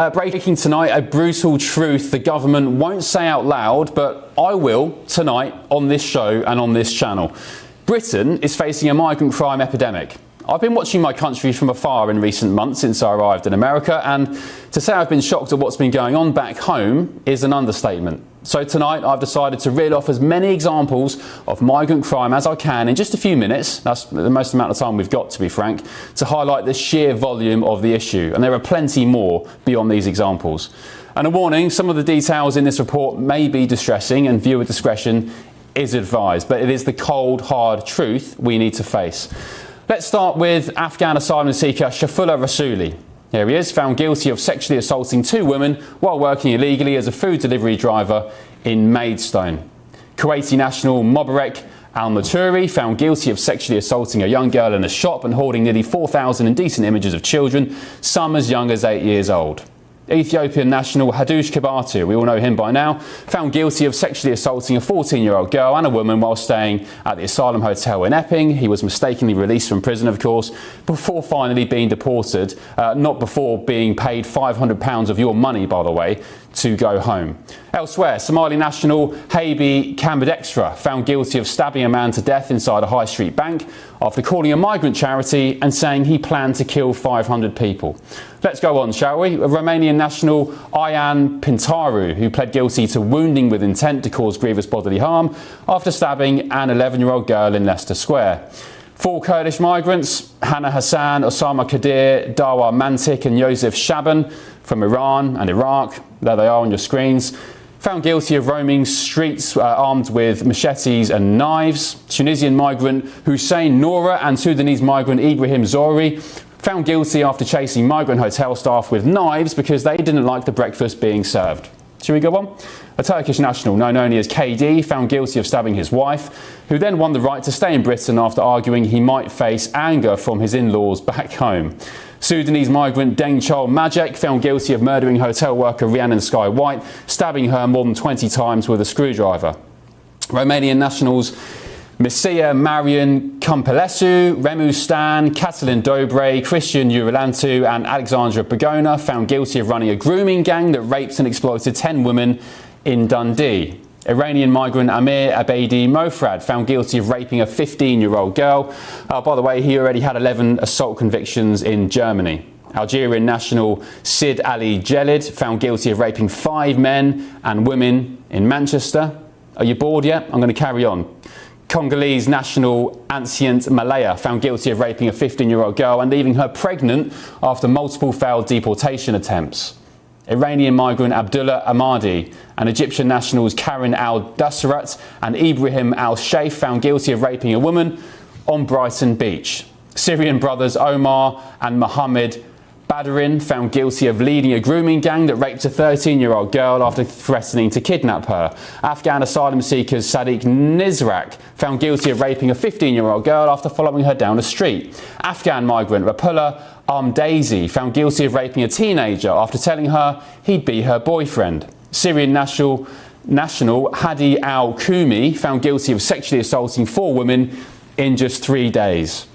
Breaking tonight, a brutal truth the government won't say out loud, but I will tonight on this show and on this channel. Britain is facing a migrant crime epidemic. I've been watching my country from afar in recent months since I arrived in America, and to say I've been shocked at what's been going on back home is an understatement. So tonight I've decided to reel off as many examples of migrant crime as I can in just a few minutes, that's the most amount of time we've got to be frank, to highlight the sheer volume of the issue. And there are plenty more beyond these examples. And a warning, some of the details in this report may be distressing and viewer discretion is advised, but it is the cold, hard truth we need to face. Let's start with Afghan asylum seeker Shafullah Rasuli. Here he is, found guilty of sexually assaulting two women while working illegally as a food delivery driver in Maidstone. Kuwaiti national Mobarek Al-Maturi, found guilty of sexually assaulting a young girl in a shop and hoarding nearly 4,000 indecent images of children, some as young as 8 years old. Ethiopian national Hadush Kibatu, we all know him by now, found guilty of sexually assaulting a 14-year-old girl and a woman while staying at the Asylum Hotel in Epping. He was mistakenly released from prison, of course, before finally being deported, not before being paid £500 of your money, by the way, to go home. Elsewhere, Somali national Habi Kambadextra, found guilty of stabbing a man to death inside a high street bank after calling a migrant charity and saying he planned to kill 500 people. Let's go on, shall we? Romanian national Ian Pintaru, who pled guilty to wounding with intent to cause grievous bodily harm after stabbing an 11-year-old girl in Leicester Square. Four Kurdish migrants, Hannah Hassan, Osama Kadir, Dawa Mantik and Yosef Shaban from Iran and Iraq, there they are on your screens, found guilty of roaming streets armed with machetes and knives. Tunisian migrant Hussein Noura and Sudanese migrant Ibrahim Zori, found guilty after chasing migrant hotel staff with knives because they didn't like the breakfast being served. Shall we go on? A Turkish national known only as KD, found guilty of stabbing his wife, who then won the right to stay in Britain after arguing he might face anger from his in-laws back home. Sudanese migrant Dengchol Majek, found guilty of murdering hotel worker Rhiannon Sky White, stabbing her more than 20 times with a screwdriver. Romanian nationals Misia Marian Cumpelesu, Remu Stan, Catalin Dobre, Christian Urilantu and Alexandra Pagona, found guilty of running a grooming gang that raped and exploited 10 women in Dundee. Iranian migrant Amir Abedi Mofrad, found guilty of raping a 15-year-old girl. By the way, he already had 11 assault convictions in Germany. Algerian national Sid Ali Jelid, found guilty of raping 5 men and women in Manchester. Are you bored yet? I'm going to carry on. Congolese national Ancient Malaya, found guilty of raping a 15-year-old girl and leaving her pregnant after multiple failed deportation attempts. Iranian migrant Abdullah Ahmadi and Egyptian nationals Karen al-Dassarat and Ibrahim al-Sheikh, found guilty of raping a woman on Brighton Beach. Syrian brothers Omar and Mohammed Badarin, found guilty of leading a grooming gang that raped a 13-year-old girl after threatening to kidnap her. Afghan asylum seekers Sadiq Nizrak, found guilty of raping a 15-year-old girl after following her down a street. Afghan migrant Rapullah Daisy, found guilty of raping a teenager after telling her he'd be her boyfriend. Syrian national Hadi al-Kumi, found guilty of sexually assaulting 4 women in just 3 days.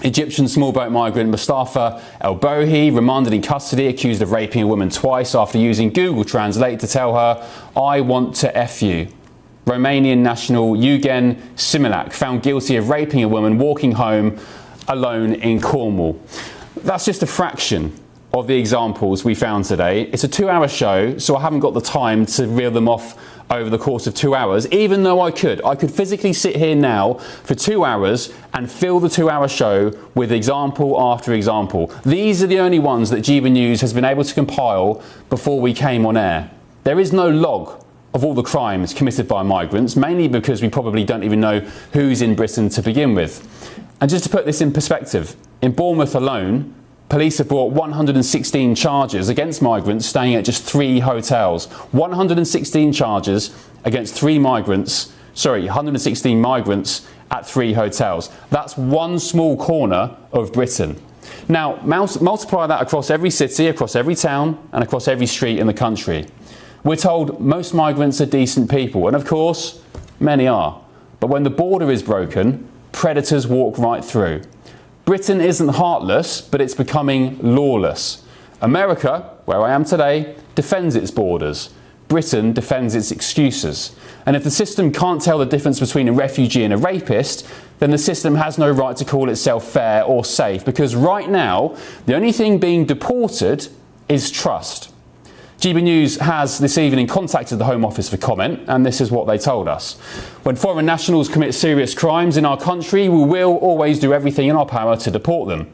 Egyptian small boat migrant Mustafa El-Bohi, remanded in custody, accused of raping a woman twice after using Google Translate to tell her, "I want to F you." Romanian national Eugen Similak, found guilty of raping a woman walking home alone in Cornwall. That's just a fraction of the examples we found today. It's a 2-hour show, so I haven't got the time to reel them off over the course of 2 hours, even though I could physically sit here now for 2 hours and fill the 2-hour show with example after example. These are the only ones that GB News has been able to compile before we came on air. There is no log of all the crimes committed by migrants, mainly because we probably don't even know who's in Britain to begin with. And just to put this in perspective, in Bournemouth alone, police have brought 116 charges against migrants staying at just 3 hotels. 116 charges against 116 migrants at 3 hotels. That's one small corner of Britain. Now, multiply that across every city, across every town, and across every street in the country. We're told most migrants are decent people, and of course, many are. But when the border is broken, predators walk right through. Britain isn't heartless, but it's becoming lawless. America where I am today, defends its borders. Britain defends its excuses. And if the system can't tell the difference between a refugee and a rapist, then the system has no right to call itself fair or safe, because right now, the only thing being deported is trust. GB News has this evening contacted the Home Office for comment, and this is what they told us. When foreign nationals commit serious crimes in our country, we will always do everything in our power to deport them.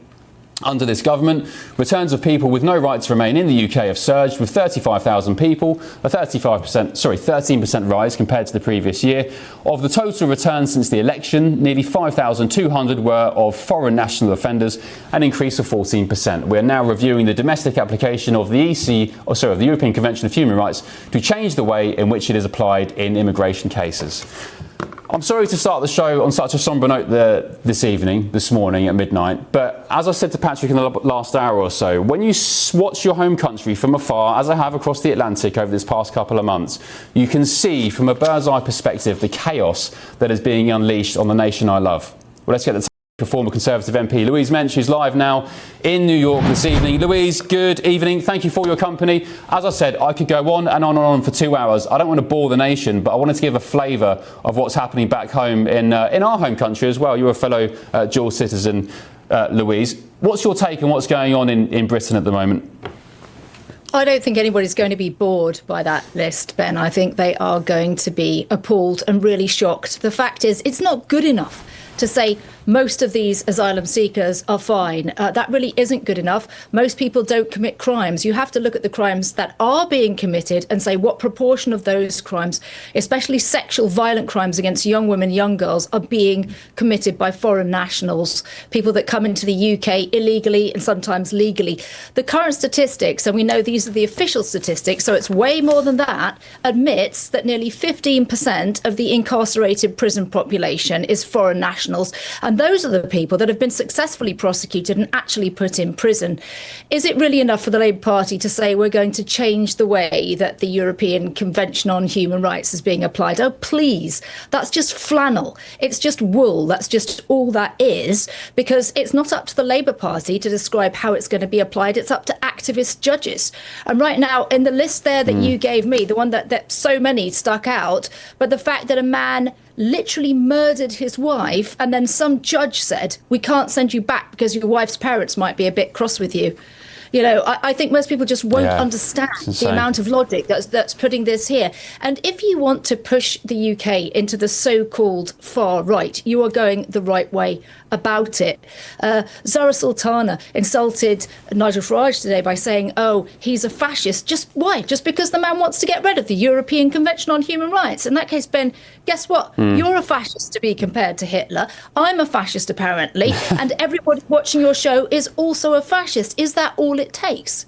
Under this government, returns of people with no right to remain in the UK have surged, with 35,000 people, a 13% rise compared to the previous year. Of the total returns since the election, nearly 5,200 were of foreign national offenders, an increase of 14%. We are now reviewing the domestic application of the the European Convention of Human Rights to change the way in which it is applied in immigration cases. I'm sorry to start the show on such a sombre note this morning at midnight, but as I said to Patrick in the last hour or so, when you watch your home country from afar, as I have across the Atlantic over this past couple of months, you can see from a bird's eye perspective the chaos that is being unleashed on the nation I love. Well, let's get the former Conservative MP Louise Mensch, who's live now in New York this evening. Louise, good evening. Thank you for your company. As I said, I could go on and on and on for 2 hours. I don't want to bore the nation, but I wanted to give a flavour of what's happening back home in our home country as well. You're a fellow dual citizen, Louise. What's your take on what's going on in Britain at the moment? I don't think anybody's going to be bored by that list, Ben. I think they are going to be appalled and really shocked. The fact is, it's not good enough to say most of these asylum seekers are fine. That really isn't good enough. Most people don't commit crimes. You have to look at the crimes that are being committed and say what proportion of those crimes, especially sexual violent crimes against young women, young girls, are being committed by foreign nationals, people that come into the UK illegally and sometimes legally. The current statistics, and we know these are the official statistics, so it's way more than that, admits that nearly 15% of the incarcerated prison population is foreign nationals. And those are the people that have been successfully prosecuted and actually put in prison. Is it really enough for the Labour Party to say we're going to change the way that the European Convention on Human Rights is being applied? Oh, please. That's just flannel. It's just wool. That's just all that is, because it's not up to the Labour Party to describe how it's going to be applied. It's up to activist judges. And right now, in the list there that you gave me, the one that so many stuck out, but the fact that a man literally murdered his wife, and then some judge said, we can't send you back because your wife's parents might be a bit cross with you. You know, I think most people just won't understand the amount of logic that's putting this here. And if you want to push the UK into the so-called far right, you are going the right way about it. Zara Sultana insulted Nigel Farage today by saying, oh, he's a fascist. Just why? Just because the man wants to get rid of the European Convention on Human Rights. In that case, Ben, guess what? You're a fascist to be compared to Hitler. I'm a fascist, apparently. And everybody watching your show is also a fascist. Is that all it takes?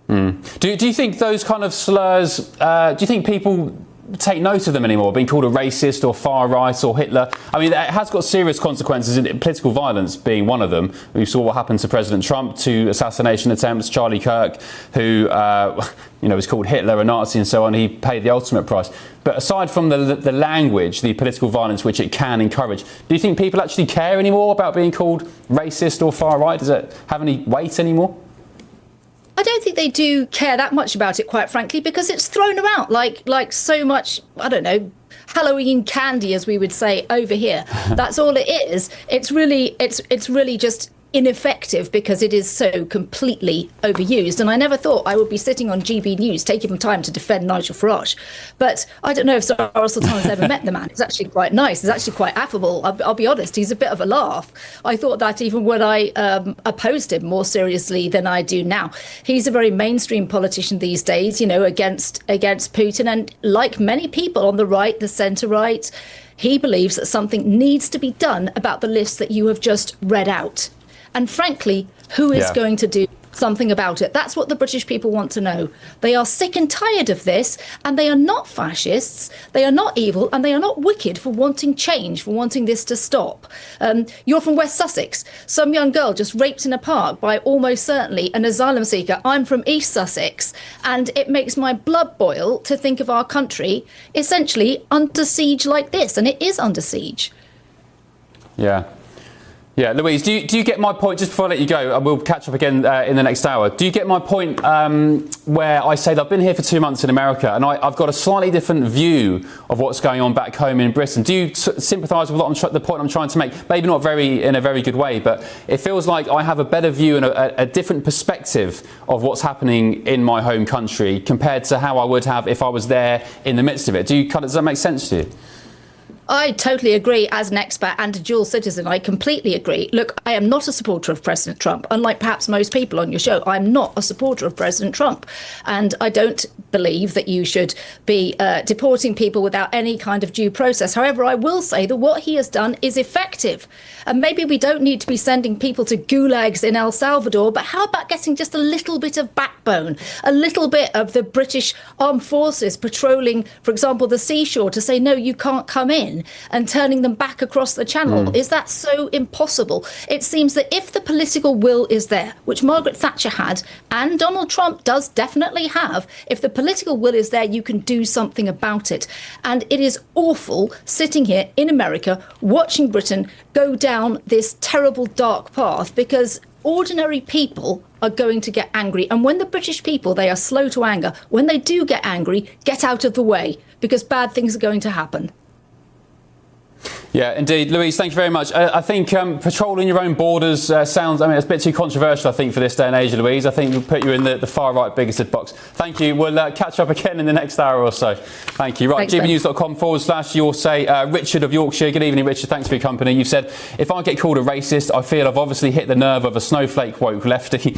Do you think those kind of slurs, do you think people take note of them anymore, being called a racist or far right or Hitler? I mean, it has got serious consequences, in political violence being one of them. We saw what happened to President Trump, 2 assassination attempts, Charlie Kirk, who was called Hitler, a Nazi and so on. He paid the ultimate price. But aside from the language, the political violence which it can encourage, do you think people actually care anymore about being called racist or far right? Does it have any weight anymore? I don't think they do care that much about it, quite frankly, because it's thrown around like so much, I don't know, Halloween candy, as we would say over here. That's all it is. It's really just ineffective because it is so completely overused. And I never thought I would be sitting on GB News taking time to defend Nigel Farage. But I don't know if Zara Sultana's ever met the man. He's actually quite nice. He's actually quite affable. I'll be honest. He's a bit of a laugh. I thought that even when I opposed him more seriously than I do now. He's a very mainstream politician these days, you know, against Putin. And like many people on the right, the centre right, he believes that something needs to be done about the list that you have just read out. And frankly, who is going to do something about it? That's what the British people want to know. They are sick and tired of this, and they are not fascists, they are not evil, and they are not wicked for wanting change, for wanting this to stop. You're from West Sussex. Some young girl just raped in a park by almost certainly an asylum seeker. I'm from East Sussex, and it makes my blood boil to think of our country essentially under siege like this, and it is under siege. Yeah. Yeah, Louise, do you get my point? Just before I let you go, and we'll catch up again in the next hour. Do you get my point where I say that I've been here for 2 months in America and I've got a slightly different view of what's going on back home in Britain? Do you sympathise with the point I'm trying to make? Maybe not in a very good way, but it feels like I have a better view and a different perspective of what's happening in my home country compared to how I would have if I was there in the midst of it. Does that make sense to you? I totally agree. As an expat and a dual citizen, I completely agree. Look, I am not a supporter of President Trump. Unlike perhaps most people on your show, I'm not a supporter of President Trump. And I don't believe that you should be deporting people without any kind of due process. However, I will say that what he has done is effective. And maybe we don't need to be sending people to gulags in El Salvador, but how about getting just a little bit of backbone, a little bit of the British Armed Forces patrolling, for example, the seashore to say, no, you can't come in, and turning them back across the channel? Is that so impossible? It seems that if the political will is there, which Margaret Thatcher had and Donald Trump does definitely have, if the political will is there, you can do something about it. And it is awful sitting here in America watching Britain go down this terrible dark path, because ordinary people are going to get angry. And when the British people, they are slow to anger, when they do get angry, get out of the way, because bad things are going to happen. Yeah, indeed. Louise, thank you very much. I think patrolling your own borders sounds, it's a bit too controversial, I think, for this day and age, Louise. I think we'll put you in the far right bigoted box. Thank you. We'll catch up again in the next hour or so. Thank you. Right, gbnews.com/you'll say Richard of Yorkshire. Good evening, Richard. Thanks for your company. You've said, if I get called a racist, I feel I've obviously hit the nerve of a snowflake woke lefty.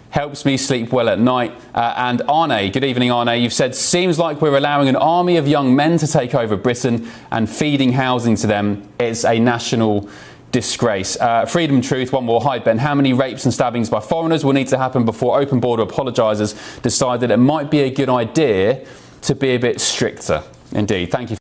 Helps me sleep well at night. And Arne, good evening, Arne. You've said, seems like we're allowing an army of young men to take over Britain and feeding housing to them. It's a national disgrace. Freedom Truth, one more. Hi, Ben. How many rapes and stabbings by foreigners will need to happen before Open Border apologisers decide that it might be a good idea to be a bit stricter? Indeed. Thank you.